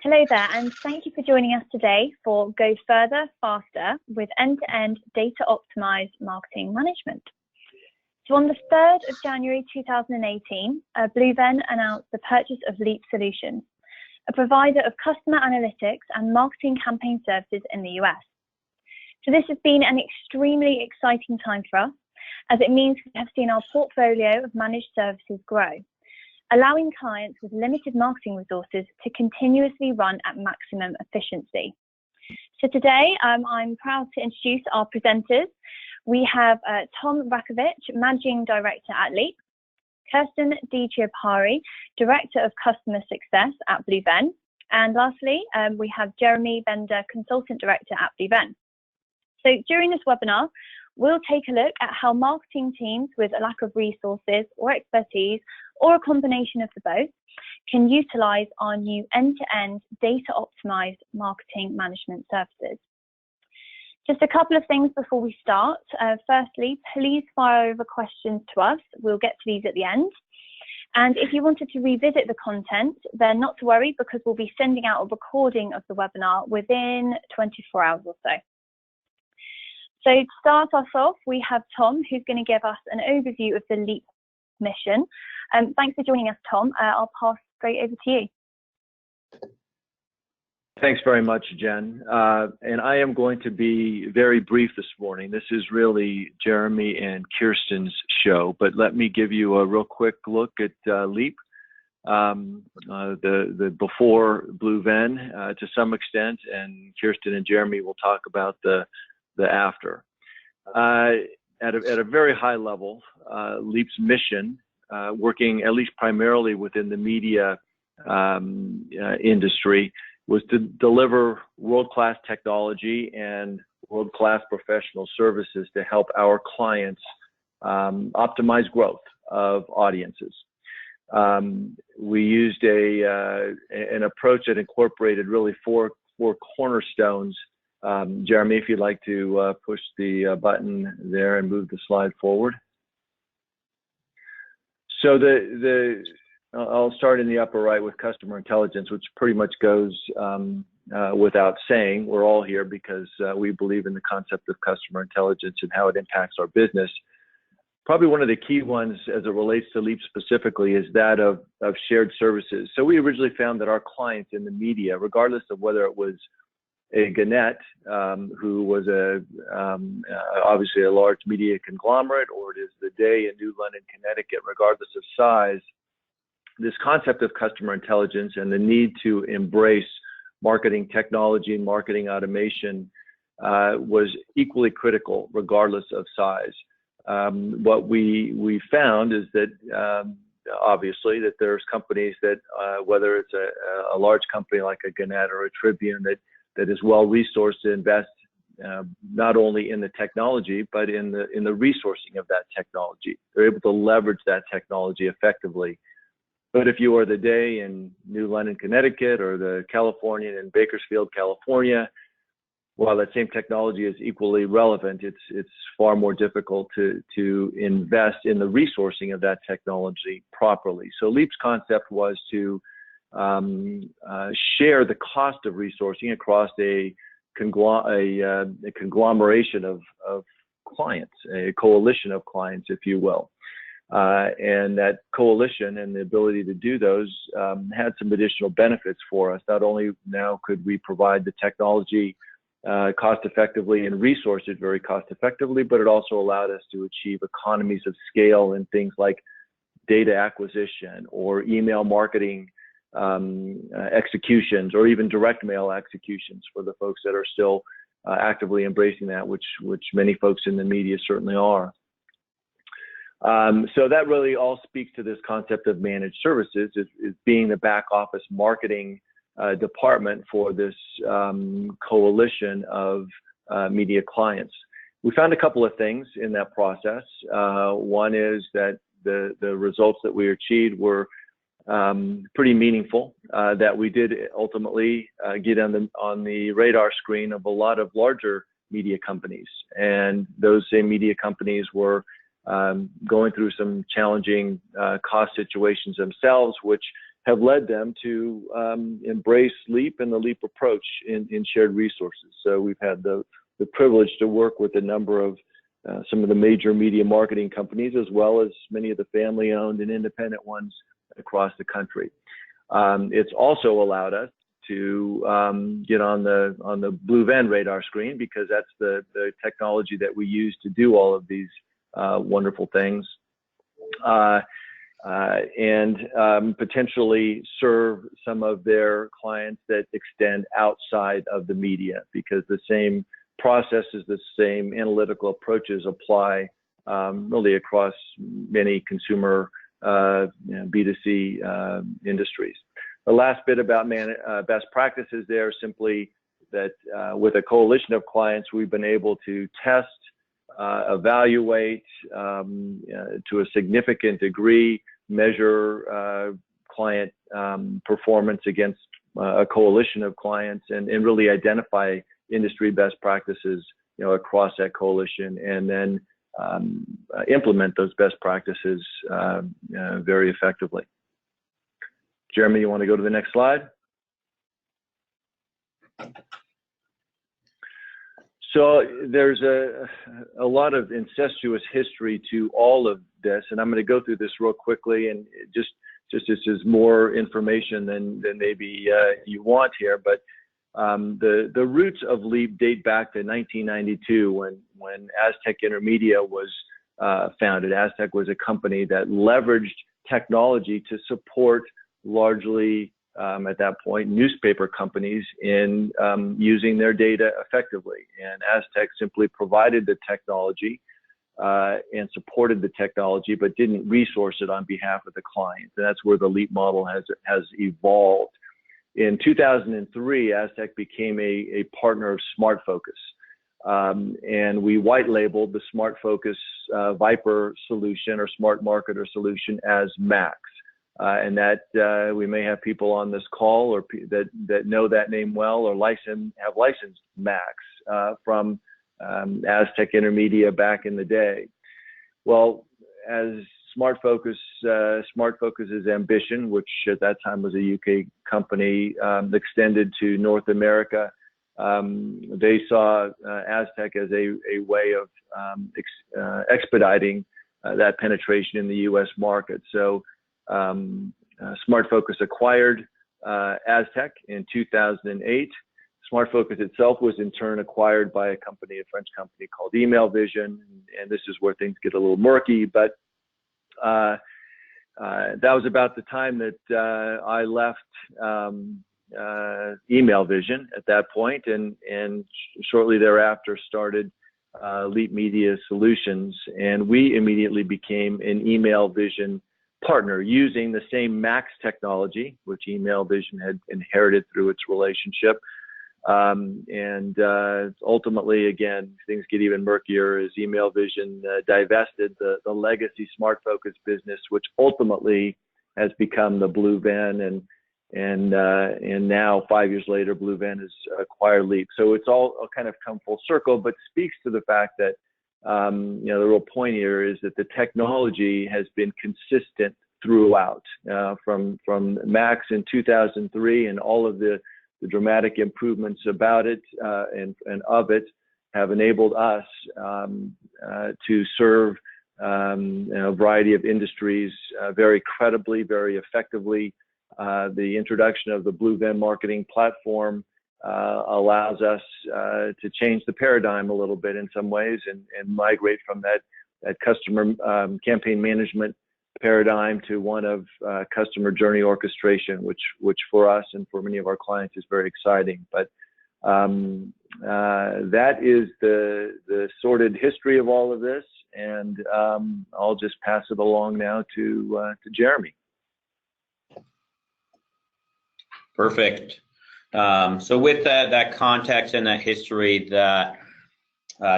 Hello there, and thank you for joining us today for Go Further, Faster with End-to-End Data Optimized Marketing Management. So on the 3rd of January 2018, Bluven announced the purchase of Leap Solutions, a provider of customer analytics and marketing campaign services in the US. So this has been an extremely exciting time for us, as it means we have seen our portfolio of managed services grow, allowing clients with limited marketing resources to continuously run at maximum efficiency. So today, I'm proud to introduce our presenters. We have Tom Rakovich, Managing Director at Leap, Kirsten DiGiapari, Director of Customer Success at Bluven, and lastly, we have Jeremy Bender, Consultant Director at Bluven. So during this webinar, we'll take a look at how marketing teams with a lack of resources or expertise, or a combination of the both, can utilize our new end-to-end data optimized marketing management services. Just a couple of things before we start. Firstly, please fire over questions to us. We'll get to these at the end. And if you wanted to revisit the content, then not to worry, because we'll be sending out a recording of the webinar within 24 hours or so. So to start us off, we have Tom, who's going to give us an overview of the Leap mission. Thanks for joining us, Tom. I'll pass straight over to you. Thanks very much, Jen. And I am going to be very brief this morning. This is really Jeremy and Kirsten's show, but let me give you a real quick look at Leap. The before Bluven to some extent, and Kirsten and Jeremy will talk about the after. At a very high level, Leap's mission, working at least primarily within the media industry, was to deliver world-class technology and world-class professional services to help our clients optimize growth of audiences. We used an approach that incorporated really four cornerstones. Jeremy, if you'd like to push the button there and move the slide forward. So I'll start in the upper right with customer intelligence, which pretty much goes without saying. We're all here because we believe in the concept of customer intelligence and how it impacts our business. Probably one of the key ones as it relates to Leap specifically is that of shared services. So we originally found that our clients in the media, regardless of whether it was a Gannett, who was obviously a large media conglomerate, or it is The Day in New London, Connecticut, regardless of size, this concept of customer intelligence and the need to embrace marketing technology and marketing automation was equally critical regardless of size. What we found is that obviously that there's companies that whether it's a large company like a Gannett or a Tribune that is well resourced to invest not only in the technology but in the resourcing of that technology. They're able to leverage that technology effectively. But if you are The Day in New London, Connecticut, or the Californian in Bakersfield, California, while that same technology is equally relevant, it's far more difficult to invest in the resourcing of that technology properly. So Leap's concept was to share the cost of resourcing across a conglomeration of clients, a coalition of clients, if you will. And that coalition and the ability to do those had some additional benefits for us. Not only now could we provide the technology cost effectively and resource it very cost effectively, but it also allowed us to achieve economies of scale in things like data acquisition or email marketing executions, or even direct mail executions for the folks that are still actively embracing that, which many folks in the media certainly are. So that really all speaks to this concept of managed services, is being the back office marketing department for this coalition of media clients. We found a couple of things in that process. One is that the results that we achieved were pretty meaningful, that we did ultimately get on the radar screen of a lot of larger media companies, and those same media companies were going through some challenging cost situations themselves, which have led them to embrace LEAP and the LEAP approach in shared resources. So we've had the privilege to work with a number of some of the major media marketing companies, as well as many of the family-owned and independent ones across the country. It's also allowed us to get on the BlueVenn radar screen, because that's the technology that we use to do all of these wonderful things, and potentially serve some of their clients that extend outside of the media, because the same processes, the same analytical approaches apply really across many consumer B2C industries. The last bit about best practices there, simply that with a coalition of clients, we've been able to test, evaluate to a significant degree, measure client performance against a coalition of clients, and really identify industry best practices, across that coalition, and then implement those best practices very effectively. Jeremy, you want to go to the next slide? So there's a lot of incestuous history to all of this, and I'm going to go through this real quickly, and just this is more information than maybe you want here, but the roots of LEAP date back to 1992 when Aztec Intermedia was founded. Aztec was a company that leveraged technology to support largely, at that point, newspaper companies in using their data effectively. And Aztec simply provided the technology and supported the technology, but didn't resource it on behalf of the client. And that's where the LEAP model has evolved. In 2003, Aztec became a partner of SmartFocus. And we white labeled the SmartFocus Viper solution or Smart Marketer solution as Max. And that we may have people on this call or that know that name well, or have licensed Max from Aztec Intermedia back in the day. Well, as SmartFocus's ambition, which at that time was a UK company, extended to North America, they saw Aztec as a way of expediting that penetration in the US market. So SmartFocus acquired Aztec in 2008. SmartFocus itself was in turn acquired by a French company called Emailvision, and this is where things get a little murky, but that was about the time that I left Emailvision at that point, and shortly thereafter started LEAP Media Solutions, and we immediately became an Emailvision partner using the same Max technology, which Emailvision had inherited through its relationship. And ultimately, again, things get even murkier as Emailvision divested the legacy SmartFocus business, which ultimately has become the BlueVenn, and now 5 years later, BlueVenn has acquired LEAP. So it's all kind of come full circle, but speaks to the fact that the real point here is that the technology has been consistent throughout, from Max in 2003, and all of the dramatic improvements about it and of it have enabled us to serve a variety of industries very credibly, very effectively. The introduction of the BlueVenn marketing platform allows us to change the paradigm a little bit in some ways, and migrate from that customer campaign management paradigm to one of customer journey orchestration, which for us and for many of our clients is very exciting. But that is the sordid history of all of this, and I'll just pass it along now to Jeremy. Perfect. So with that context and that history that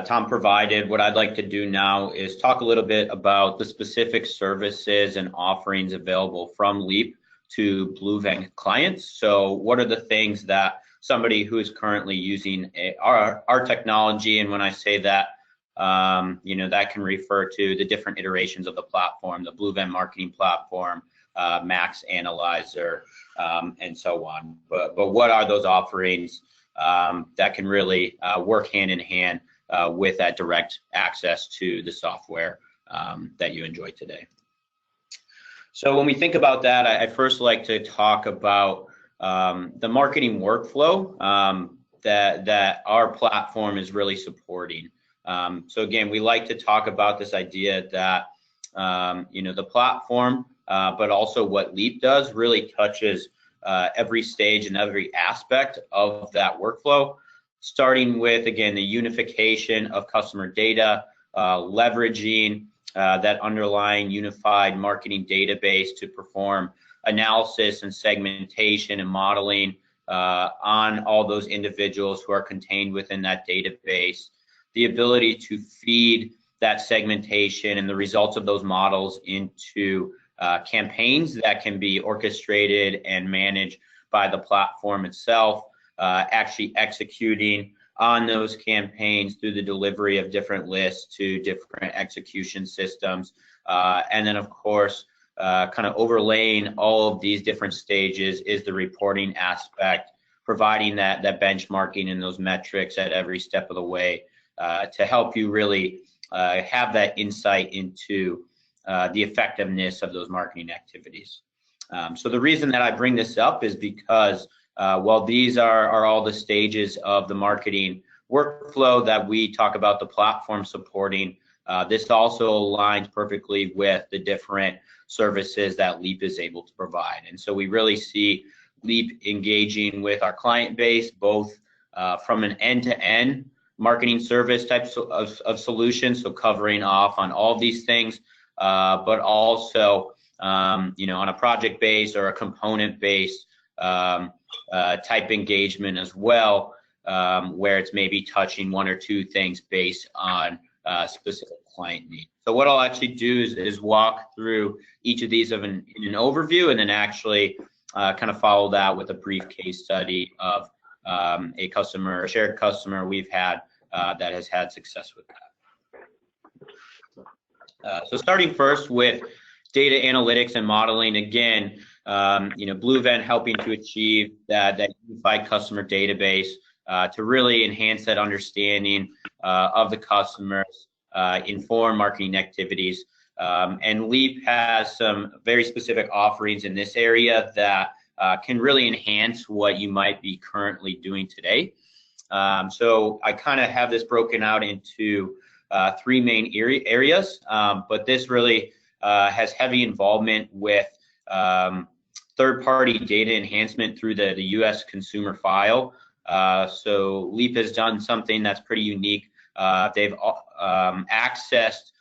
Tom provided, what I'd like to do now is talk a little bit about the specific services and offerings available from LEAP to BlueVenn clients. So what are the things that somebody who is currently using our technology, and when I say that, That can refer to the different iterations of the platform, the BlueVenn marketing platform, Max Analyzer, and so on. But what are those offerings that can really work hand in hand with that direct access to the software that you enjoy today? So when we think about that, I first like to talk about the marketing workflow that our platform is really supporting. So again, we like to talk about this idea that the platform, but also what Leap does, really touches every stage and every aspect of that workflow, starting with, again, the unification of customer data, leveraging that underlying unified marketing database to perform analysis and segmentation and modeling on all those individuals who are contained within that database, the ability to feed that segmentation and the results of those models into campaigns that can be orchestrated and managed by the platform itself, actually executing on those campaigns through the delivery of different lists to different execution systems. And then, of course, kind of overlaying all of these different stages is the reporting aspect, providing that benchmarking and those metrics at every step of the way to help you really have that insight into the effectiveness of those marketing activities. So the reason that I bring this up is because while these are all the stages of the marketing workflow that we talk about the platform supporting, this also aligns perfectly with the different services that Leap is able to provide. And so we really see Leap engaging with our client base, both from an end-to-end marketing service types of solutions, so covering off on all of these things, but also on a project base or a component base type engagement as well, where it's maybe touching one or two things based on specific client need. So what I'll actually do is walk through each of these in an overview, and then actually kind of follow that with a brief case study of a shared customer we've had that has had success with that. So starting first with data analytics and modeling, again, BlueVenn helping to achieve that unified customer database to really enhance that understanding of the customers, inform marketing activities. And Leap has some very specific offerings in this area that can really enhance what you might be currently doing today. So I kind of have this broken out into three main areas, but this really has heavy involvement with third-party data enhancement through the U.S. consumer file. So Leap has done something that's pretty unique. They've accessed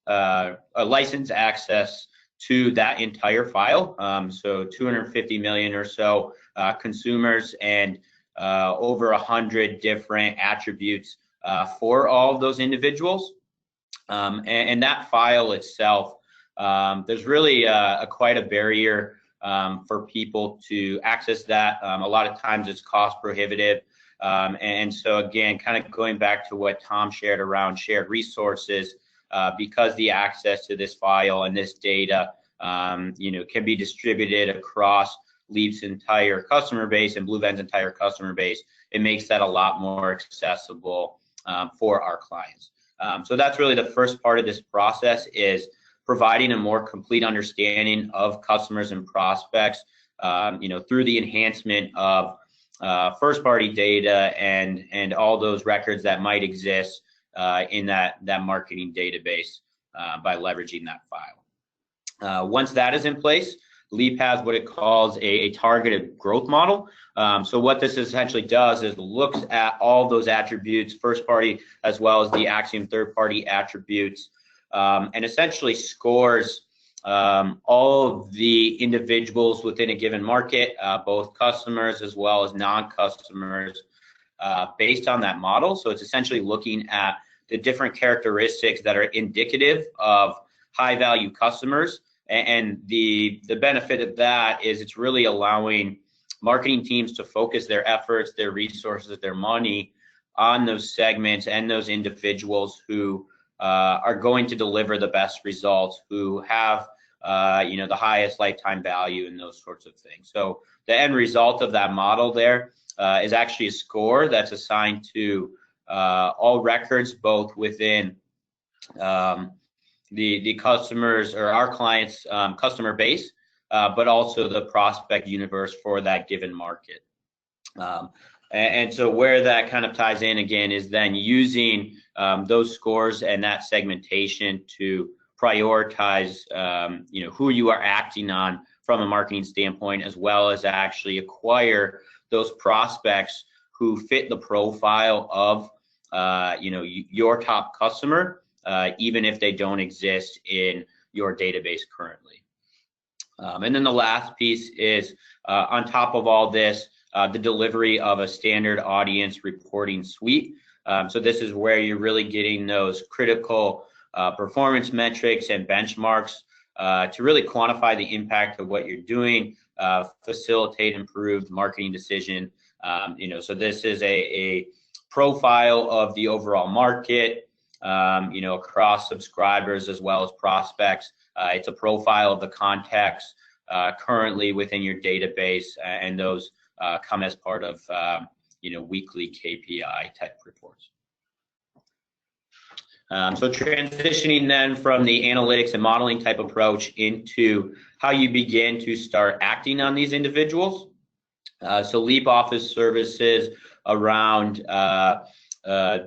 a license access to that entire file. So 250 million or so consumers and over 100 different attributes for all of those individuals. And that file itself, there's really quite a barrier for people to access that. A lot of times it's cost prohibitive. And so again, kind of going back to what Tom shared around shared resources, because the access to this file and this data, can be distributed across Leap's entire customer base and BlueVenn's entire customer base, it makes that a lot more accessible for our clients. So that's really the first part of this process, is providing a more complete understanding of customers and prospects, through the enhancement of first-party data and all those records that might exist in that marketing database by leveraging that file. Once that is in place, Leap has what it calls a targeted growth model. So what this essentially does is looks at all those attributes, first-party as well as the Axiom third-party attributes, and essentially scores all of the individuals within a given market, both customers as well as non-customers, based on that model. So it's essentially looking at the different characteristics that are indicative of high-value customers. And the benefit of that is it's really allowing marketing teams to focus their efforts, their resources, their money on those segments and those individuals who are going to deliver the best results, who have the highest lifetime value and those sorts of things. So the end result of that model there is actually a score that's assigned to all records, both within the customers or our clients' customer base, but also the prospect universe for that given market. And so where that kind of ties in again is then using those scores and that segmentation to prioritize who you are acting on from a marketing standpoint, as well as actually acquire those prospects who fit the profile of your top customer, even if they don't exist in your database currently. And then the last piece is on top of all this, the delivery of a standard audience reporting suite. So this is where you're really getting those critical performance metrics and benchmarks to really quantify the impact of what you're doing, facilitate improved marketing decision. So this is a profile of the overall market, across subscribers as well as prospects. It's a profile of the contacts currently within your database, and those come as part of weekly KPI type reports. So transitioning then from the analytics and modeling type approach into how you begin to start acting on these individuals. So Leap offers services around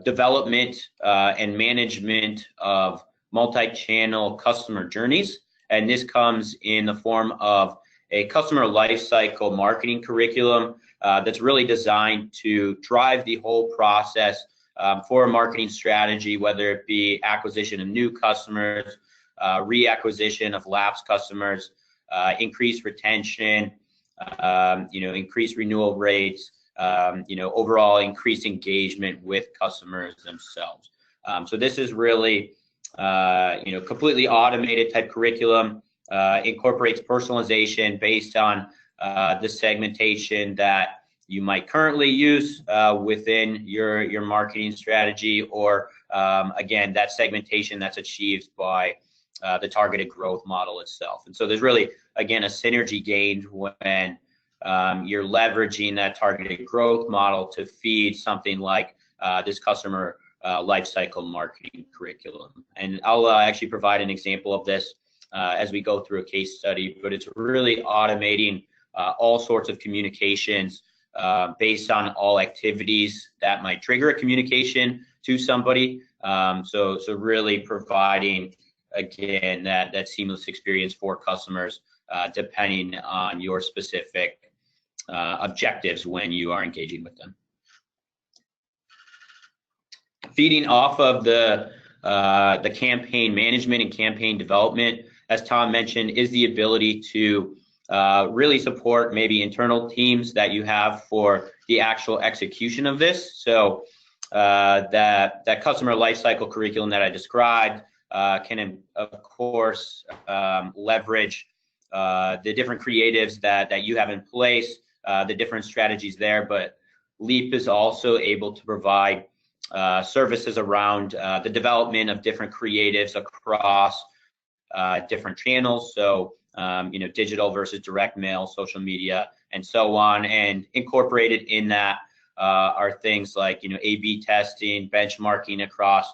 development and management of multi-channel customer journeys. And this comes in the form of a customer lifecycle marketing curriculum that's really designed to drive the whole process for a marketing strategy, whether it be acquisition of new customers, reacquisition of lapsed customers, increased retention, increased renewal rates, overall increased engagement with customers themselves. So this is really, completely automated type curriculum, incorporates personalization based on the segmentation that you might currently use within your marketing strategy, or again, that segmentation that's achieved by the targeted growth model itself. And so there's really, again, a synergy gained when you're leveraging that targeted growth model to feed something like this customer lifecycle marketing curriculum. And I'll actually provide an example of this as we go through a case study, but it's really automating all sorts of communications based on all activities that might trigger a communication to somebody. So really providing, again, that seamless experience for customers depending on your specific objectives when you are engaging with them. Feeding off of the campaign management and campaign development, as Tom mentioned, is the ability to really support maybe internal teams that you have for the actual execution of this. So that customer lifecycle curriculum that I described can, of course, leverage the different creatives that you have in place, the different strategies there. But Leap is also able to provide services around the development of different creatives across different channels. So digital versus direct mail, social media, and so on. And incorporated in that are things like A/B testing, benchmarking across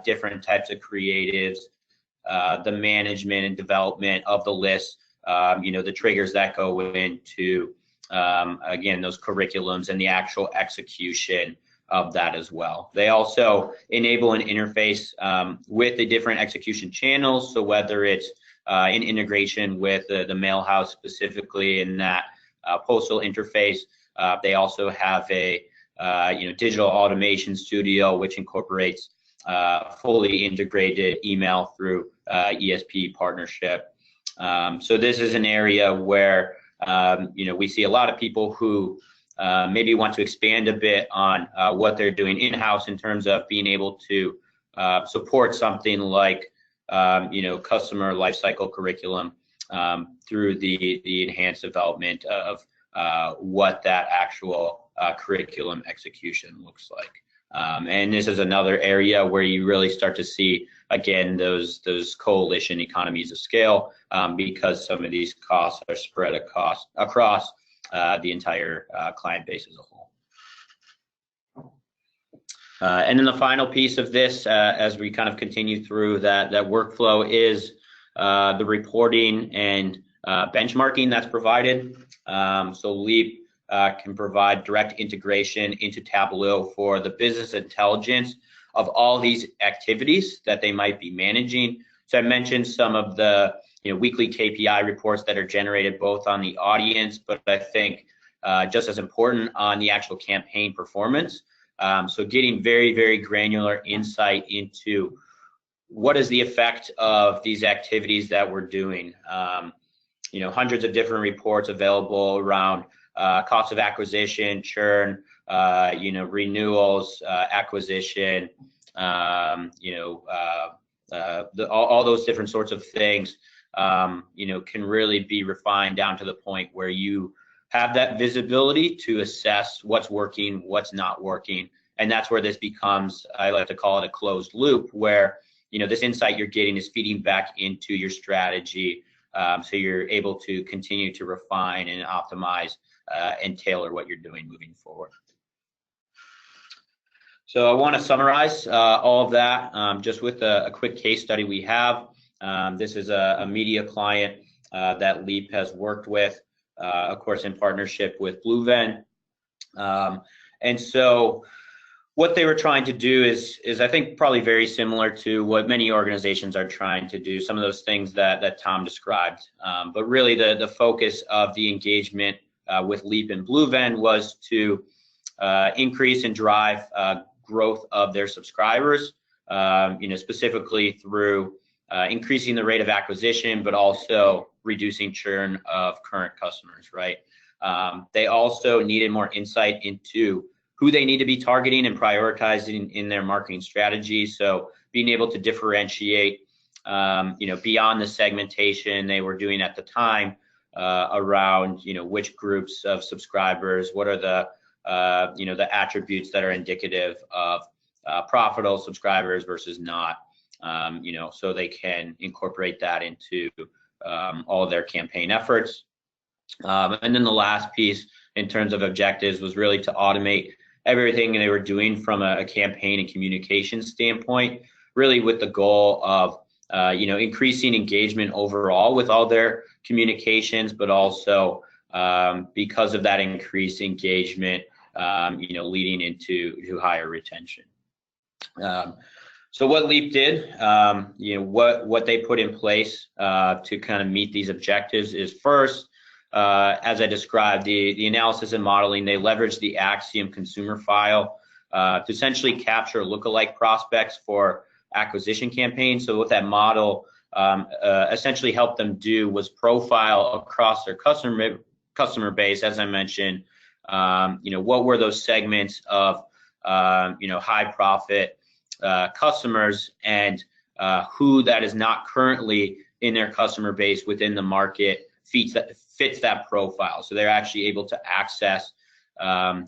different types of creatives, the management and development of the list, the triggers that go into again those curriculums and the actual execution of that as well. They also enable an interface with the different execution channels. So whether it's in integration with the mailhouse specifically in that postal interface, they also have a digital automation studio which incorporates fully integrated email through ESP partnership. So this is an area where we see a lot of people who maybe want to expand a bit on what they're doing in-house in terms of being able to support something like customer lifecycle curriculum through the enhanced development of what that actual curriculum execution looks like. And this is another area where you really start to see, again, those coalition economies of scale, because some of these costs are spread across the entire client base as a whole. And then the final piece of this, as we kind of continue through that workflow, is the reporting and benchmarking that's provided. So Leap can provide direct integration into Tableau for the business intelligence of all these activities that they might be managing. So I mentioned some of the weekly KPI reports that are generated both on the audience, but I think just as important, on the actual campaign performance. So getting very, very granular insight into what is the effect of these activities that we're doing. Hundreds of different reports available around cost of acquisition, churn, renewals, acquisition, all those different sorts of things, can really be refined down to the point where you have that visibility to assess what's working, what's not working. And that's where this becomes, I like to call it a closed loop, where this insight you're getting is feeding back into your strategy, so you're able to continue to refine and optimize and tailor what you're doing moving forward. So I want to summarize all of that just with a quick case study we have. This is a media client that Leap has worked with, of course, in partnership with BlueVenn. And so what they were trying to do is I think probably very similar to what many organizations are trying to do, some of those things that Tom described. But really the focus of the engagement with Leap and BlueVenn was to increase and drive growth of their subscribers, specifically through increasing the rate of acquisition, but also reducing churn of current customers, right? They also needed more insight into who they need to be targeting and prioritizing in their marketing strategy. So being able to differentiate, beyond the segmentation they were doing at the time, around, which groups of subscribers, what are the attributes that are indicative of profitable subscribers versus not, so they can incorporate that into all of their campaign efforts. And then the last piece in terms of objectives was really to automate everything they were doing from a campaign and communication standpoint, really with the goal of increasing engagement overall with all their communications, but also because of that increased engagement, leading into higher retention. So what Leap did, what they put in place to kind of meet these objectives is, first, as I described, the analysis and modeling, they leveraged the Acxiom consumer file to essentially capture lookalike prospects for acquisition campaigns. So what that model essentially helped them do was profile across their customer base, as I mentioned, what were those segments of high profit customers, and who that is not currently in their customer base within the market fits that profile. So they're actually able to access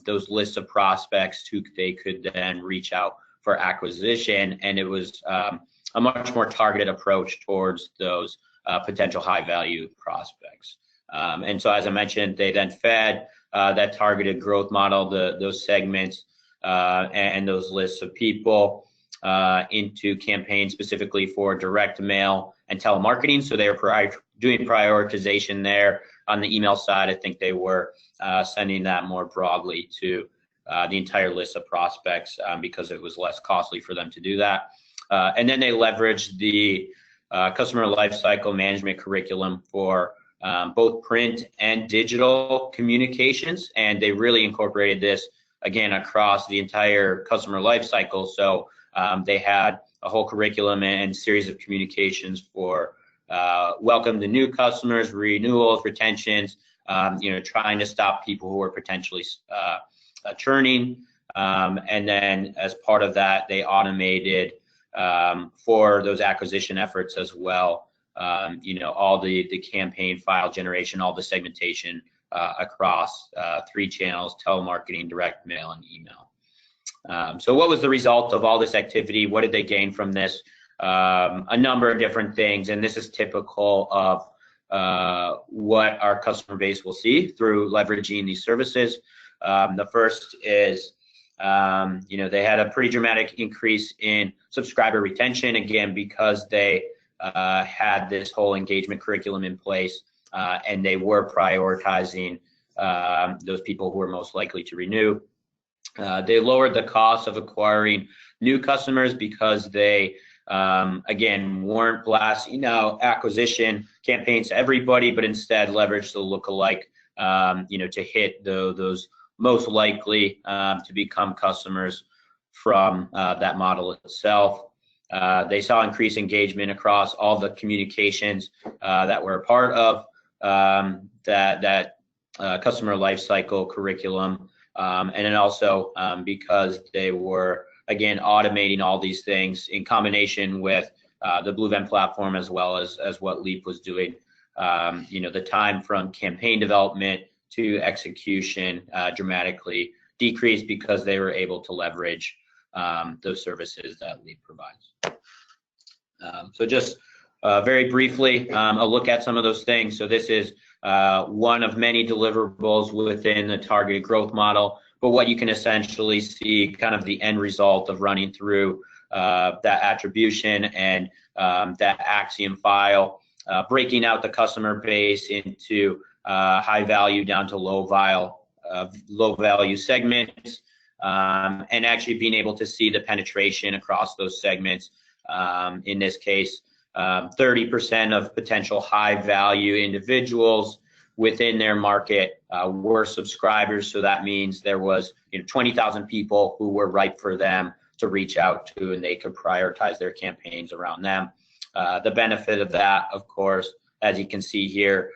those lists of prospects who they could then reach out for acquisition, and it was a much more targeted approach towards those potential high value prospects. And so, as I mentioned, they then fed that targeted growth model, those segments and those lists of people into campaigns specifically for direct mail and telemarketing. So they were doing prioritization there. On the email side, I think they were sending that more broadly to the entire list of prospects because it was less costly for them to do that. And then they leveraged the customer lifecycle management curriculum for both print and digital communications, and they really incorporated this again across the entire customer lifecycle. So they had a whole curriculum and series of communications for welcome to new customers, renewals, retentions, trying to stop people who are potentially churning. And then as part of that, they automated for those acquisition efforts as well, all the campaign file generation, all the segmentation across 3 channels: telemarketing, direct mail, and email. So what was the result of all this activity? What did they gain from this? A number of different things, and this is typical of what our customer base will see through leveraging these services. The first is, they had a pretty dramatic increase in subscriber retention, again, because they had this whole engagement curriculum in place, and they were prioritizing those people who were most likely to renew. They lowered the cost of acquiring new customers because they, again, weren't blasting out acquisition campaigns to everybody, but instead leveraged the lookalike, to hit those most likely to become customers from that model itself. They saw increased engagement across all the communications that were a part of that customer lifecycle curriculum. And then also because they were, again, automating all these things in combination with the BlueVenn platform, as well as what Leap was doing. The time from campaign development to execution dramatically decreased because they were able to leverage those services that Leap provides. So just very briefly, a look at some of those things. So this is one of many deliverables within the targeted growth model, but what you can essentially see kind of the end result of running through that attribution and that Axiom file, breaking out the customer base into high value down to low value segments, and actually being able to see the penetration across those segments. In this case, 30% of potential high value individuals within their market were subscribers. So that means there was 20,000 people who were ripe for them to reach out to, and they could prioritize their campaigns around them. The benefit of that, of course, as you can see here,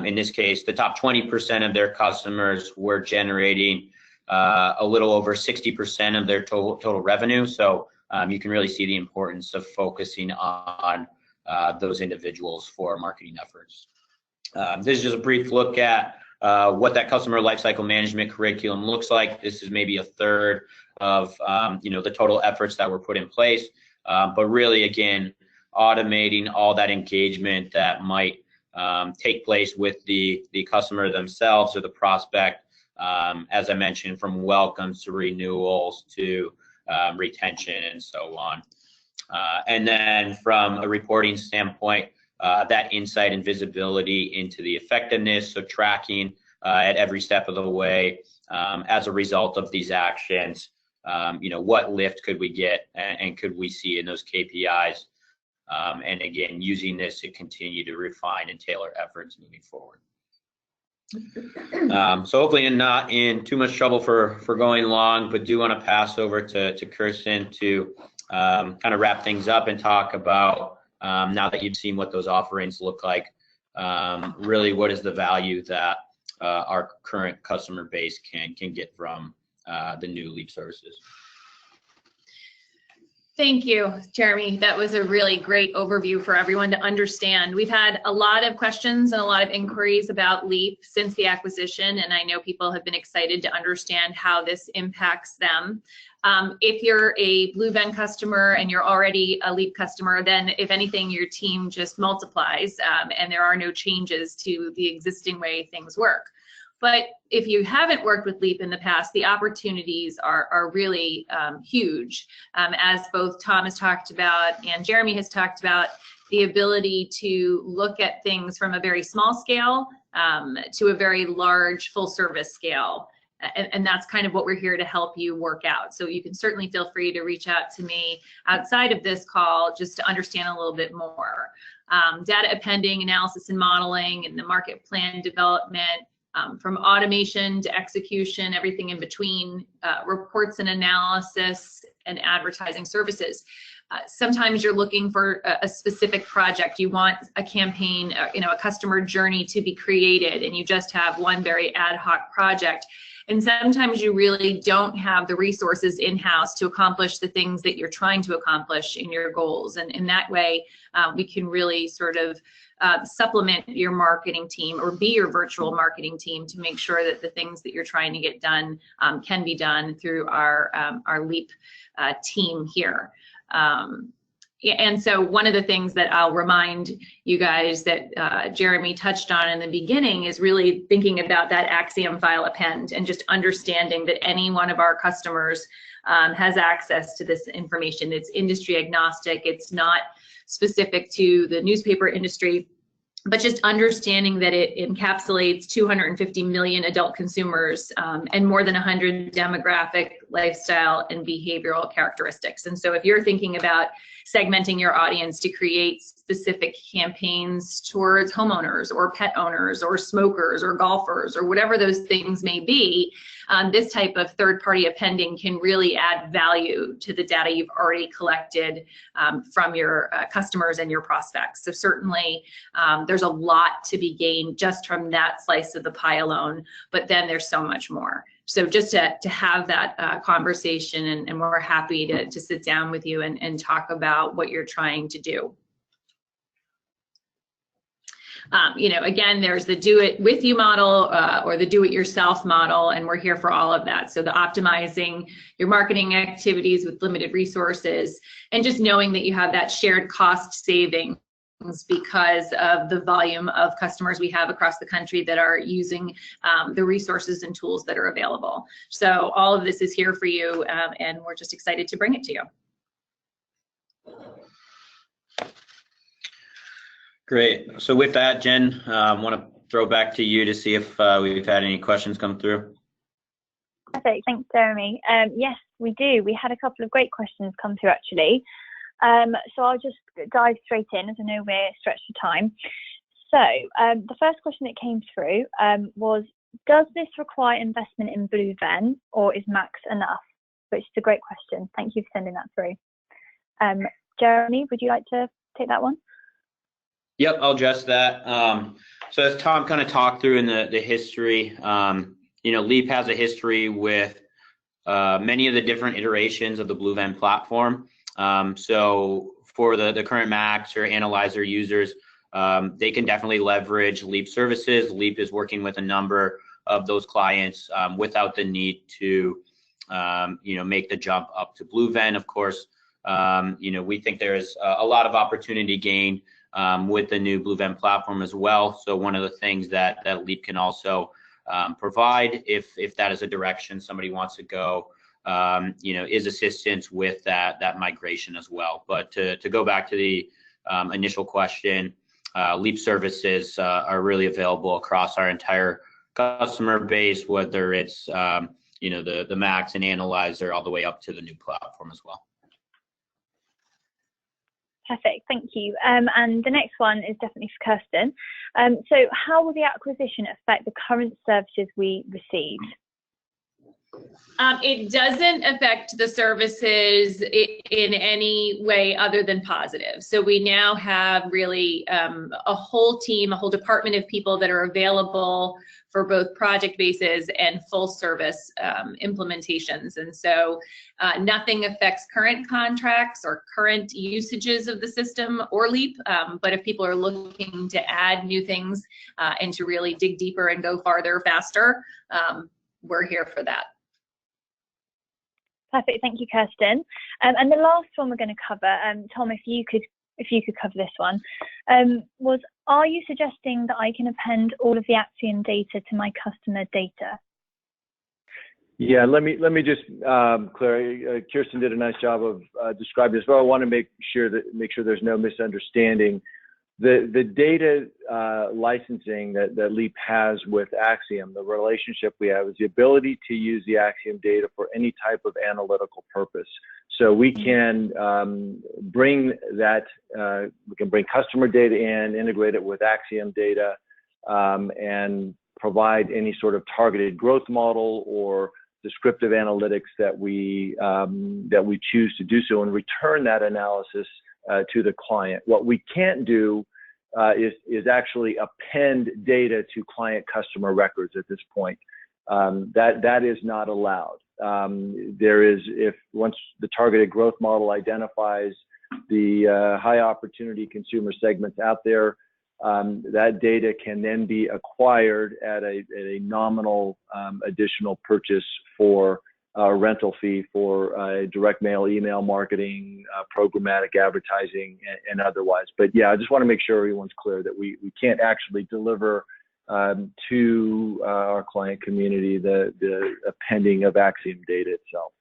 in this case, the top 20% of their customers were generating a little over 60% of their total revenue. So you can really see the importance of focusing on those individuals for marketing efforts. This is just a brief look at what that customer lifecycle management curriculum looks like. This is maybe a third of the total efforts that were put in place, but really, again, automating all that engagement that might take place with the customer themselves or the prospect, as I mentioned, from welcomes to renewals to retention and so on. And then from a reporting standpoint, that insight and visibility into the effectiveness, so tracking at every step of the way as a result of these actions, what lift could we get and could we see in those KPIs? And again, using this to continue to refine and tailor efforts moving forward. So hopefully not in too much trouble for going long, but do want to pass over to Kirsten to kind of wrap things up and talk about, now that you've seen what those offerings look like, really what is the value that our current customer base can get from the new Leap services. Thank you, Jeremy. That was a really great overview for everyone to understand. We've had a lot of questions and a lot of inquiries about Leap since the acquisition, and I know people have been excited to understand how this impacts them. If you're a BlueVenn customer and you're already a Leap customer, then if anything, your team just multiplies and there are no changes to the existing way things work. But if you haven't worked with Leap in the past, the opportunities are really huge. As both Tom has talked about and Jeremy has talked about, the ability to look at things from a very small scale to a very large full service scale. And that's kind of what we're here to help you work out. So you can certainly feel free to reach out to me outside of this call just to understand a little bit more. Data appending, analysis and modeling, and the market plan development, from automation to execution, everything in between, reports and analysis, and advertising services. Sometimes you're looking for a specific project. You want a campaign, a customer journey to be created, and you just have one very ad hoc project. And sometimes you really don't have the resources in-house to accomplish the things that you're trying to accomplish in your goals. And in that way, we can really sort of supplement your marketing team or be your virtual marketing team to make sure that the things that you're trying to get done can be done through our LEAP team here. And so one of the things that I'll remind you guys that Jeremy touched on in the beginning is really thinking about that Acxiom file append and just understanding that any one of our customers has access to this information. It's industry agnostic. It's not specific to the newspaper industry, but just understanding that it encapsulates 250 million adult consumers and more than 100 demographic, lifestyle, and behavioral characteristics. And so if you're thinking about segmenting your audience to create specific campaigns towards homeowners or pet owners or smokers or golfers or whatever those things may be, this type of third-party appending can really add value to the data you've already collected from your customers and your prospects. So certainly there's a lot to be gained just from that slice of the pie alone, but then there's so much more. So just to have that conversation, and we're happy to sit down with you and talk about what you're trying to do. Again, there's the do it with you model or the do it yourself model, and we're here for all of that. So the optimizing your marketing activities with limited resources, and just knowing that you have that shared cost savings because of the volume of customers we have across the country that are using the resources and tools that are available. So all of this is here for you, and we're just excited to bring it to you. Great. So with that, Jen, I want to throw back to you to see if we've had any questions come through. Perfect. Thanks, Jeremy. Yes, we do. We had a couple of great questions come through, actually. So I'll just dive straight in, as I know we're stretched for time. So the first question that came through was, does this require investment in BlueVenn, or is Max enough? Which is a great question. Thank you for sending that through. Jeremy, would you like to take that one? Yep, I'll address that. So as Tom kind of talked through in the history, LEAP has a history with many of the different iterations of the BlueVenn platform. So for the current Max or Analyzer users, they can definitely leverage LEAP services. LEAP is working with a number of those clients without the need to, make the jump up to BlueVenn. Of course, we think there's a lot of opportunity gain with the new BlueVenn platform as well. So one of the things that LEAP can also provide, if that is a direction somebody wants to go, is assistance with that migration as well. But to go back to the initial question, LEAP services are really available across our entire customer base, whether it's the Max and Analyzer all the way up to the new platform as well. Perfect, thank you. And the next one is definitely for Kirsten. So how will the acquisition affect the current services we receive? It doesn't affect the services in any way other than positive. So we now have really a whole team, a whole department of people that are available for both project bases and full service implementations. And so nothing affects current contracts or current usages of the system or LEAP, but if people are looking to add new things and to really dig deeper and go farther faster, we're here for that. Perfect, thank you, Kirsten. And the last one we're going to cover, Tom, if you could cover this one, was, are you suggesting that I can append all of the Acxiom data to my customer data? Yeah, let me just clarify. Kirsten did a nice job of describing this, but I want to make sure there's no misunderstanding. The data licensing that LEAP has with Acxiom, the relationship we have, is the ability to use the Acxiom data for any type of analytical purpose. So we can bring customer data in, integrate it with Acxiom data, and provide any sort of targeted growth model or descriptive analytics that we choose to do so and return that analysis to the client. What we can't do is actually append data to client customer records at this point. That is not allowed. If once the targeted growth model identifies the high opportunity consumer segments out there, that data can then be acquired at a nominal additional purchase for a rental fee for direct mail, email marketing, programmatic advertising, and otherwise. But yeah, I just want to make sure everyone's clear that we can't actually deliver to our client community the appending of Acxiom data itself.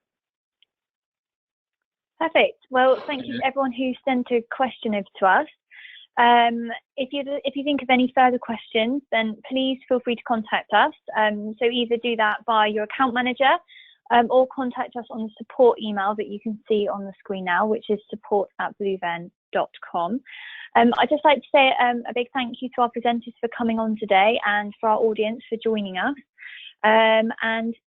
Perfect. Well, thank you to everyone who sent a question over to us. If you think of any further questions, then please feel free to contact us. So either do that via your account manager or contact us on the support email that you can see on the screen now, which is support@bluevern.com. I'd just like to say a big thank you to our presenters for coming on today and for our audience for joining us. And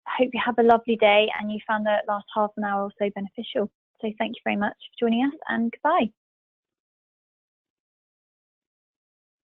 hope you have a lovely day and you found the last half an hour or so beneficial. So thank you very much for joining us and goodbye.